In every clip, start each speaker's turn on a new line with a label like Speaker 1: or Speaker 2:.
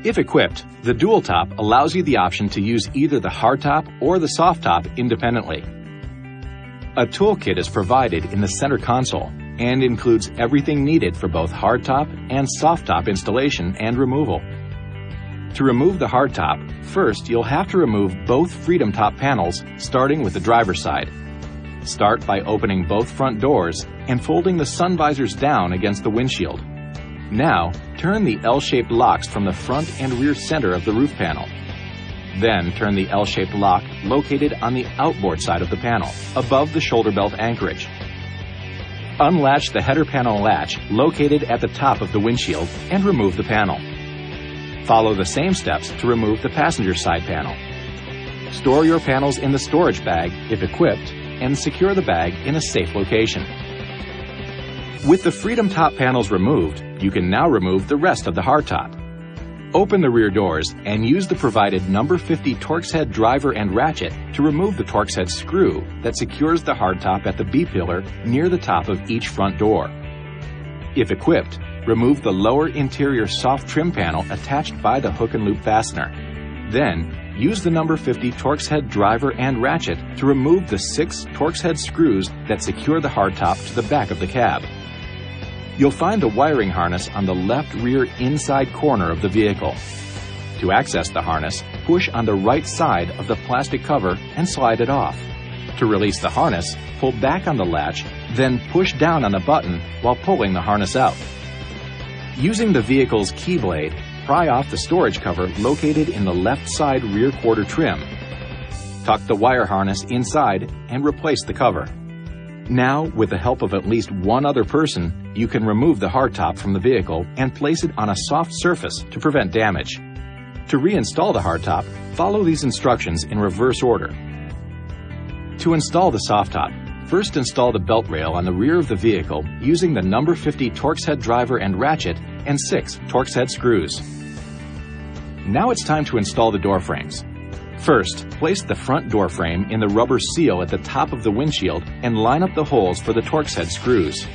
Speaker 1: If equipped, the dual top allows you the option to use either the hard top or the soft top independently. A toolkit is provided in the center console and includes everything needed for both hard top and soft top installation and removal. To remove the hard top, first you'll have to remove both Freedom Top panels, starting with the driver's side. Start by opening both front doors and folding the sun visors down against the windshield. Now, turn the L-shaped locks from the front and rear center of the roof panel. Then turn the L-shaped lock located on the outboard side of the panel, above the shoulder belt anchorage. Unlatch the header panel latch located at the top of the windshield and remove the panel. Follow the same steps to remove the passenger side panel. Store your panels in the storage bag, if equipped, and secure the bag in a safe location. With the Freedom Top panels removed, you can now remove the rest of the hardtop. Open the rear doors and use the provided number 50 Torx head driver and ratchet to remove the Torx head screw that secures the hardtop at the B-pillar near the top of each front door. If equipped, remove the lower interior soft trim panel attached by the hook and loop fastener. Then, use the number 50 Torx head driver and ratchet to remove the 6 Torx head screws that secure the hardtop to the back of the cab. You'll find the wiring harness on the left rear inside corner of the vehicle. To access the harness, push on the right side of the plastic cover and slide it off. To release the harness, pull back on the latch, then push down on the button while pulling the harness out. Using the vehicle's key blade, pry off the storage cover located in the left side rear quarter trim. Tuck the wire harness inside and replace the cover. Now, with the help of at least one other person, you can remove the hardtop from the vehicle and place it on a soft surface to prevent damage. To reinstall the hardtop, follow these instructions in reverse order. To install the soft top, first install the belt rail on the rear of the vehicle using the number 50 Torx head driver and ratchet and 6 Torx head screws. Now it's time to install the door frames. First, place the front door frame in the rubber seal at the top of the windshield and line up the holes for the Torx head screws.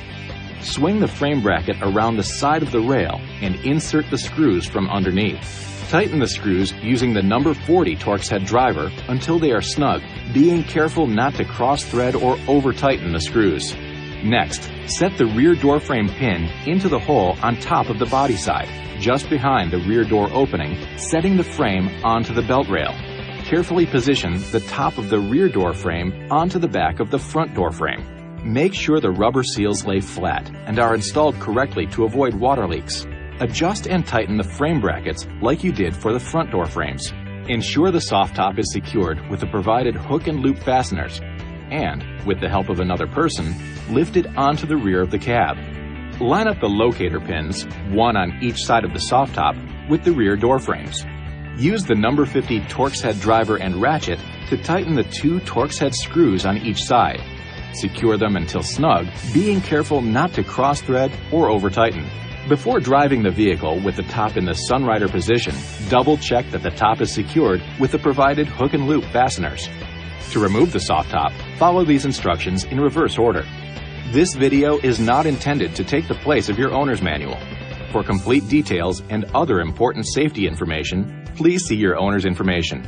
Speaker 1: Swing the frame bracket around the side of the rail and insert the screws from underneath. Tighten the screws using the number 40 Torx head driver until they are snug, being careful not to cross-thread or over-tighten the screws. Next, set the rear door frame pin into the hole on top of the body side, just behind the rear door opening, setting the frame onto the belt rail. Carefully position the top of the rear door frame onto the back of the front door frame. Make sure the rubber seals lay flat and are installed correctly to avoid water leaks. Adjust and tighten the frame brackets like you did for the front door frames. Ensure the soft top is secured with the provided hook and loop fasteners. And, with the help of another person, lift it onto the rear of the cab. Line up the locator pins, one on each side of the soft top, with the rear door frames. Use the number 50 Torx head driver and ratchet to tighten the 2 Torx head screws on each side. Secure them until snug, being careful not to cross-thread or over-tighten. Before driving the vehicle with the top in the Sunrider position, double-check that the top is secured with the provided hook and loop fasteners. To remove the soft top, follow these instructions in reverse order. This video is not intended to take the place of your owner's manual. For complete details and other important safety information, please see your owner's information.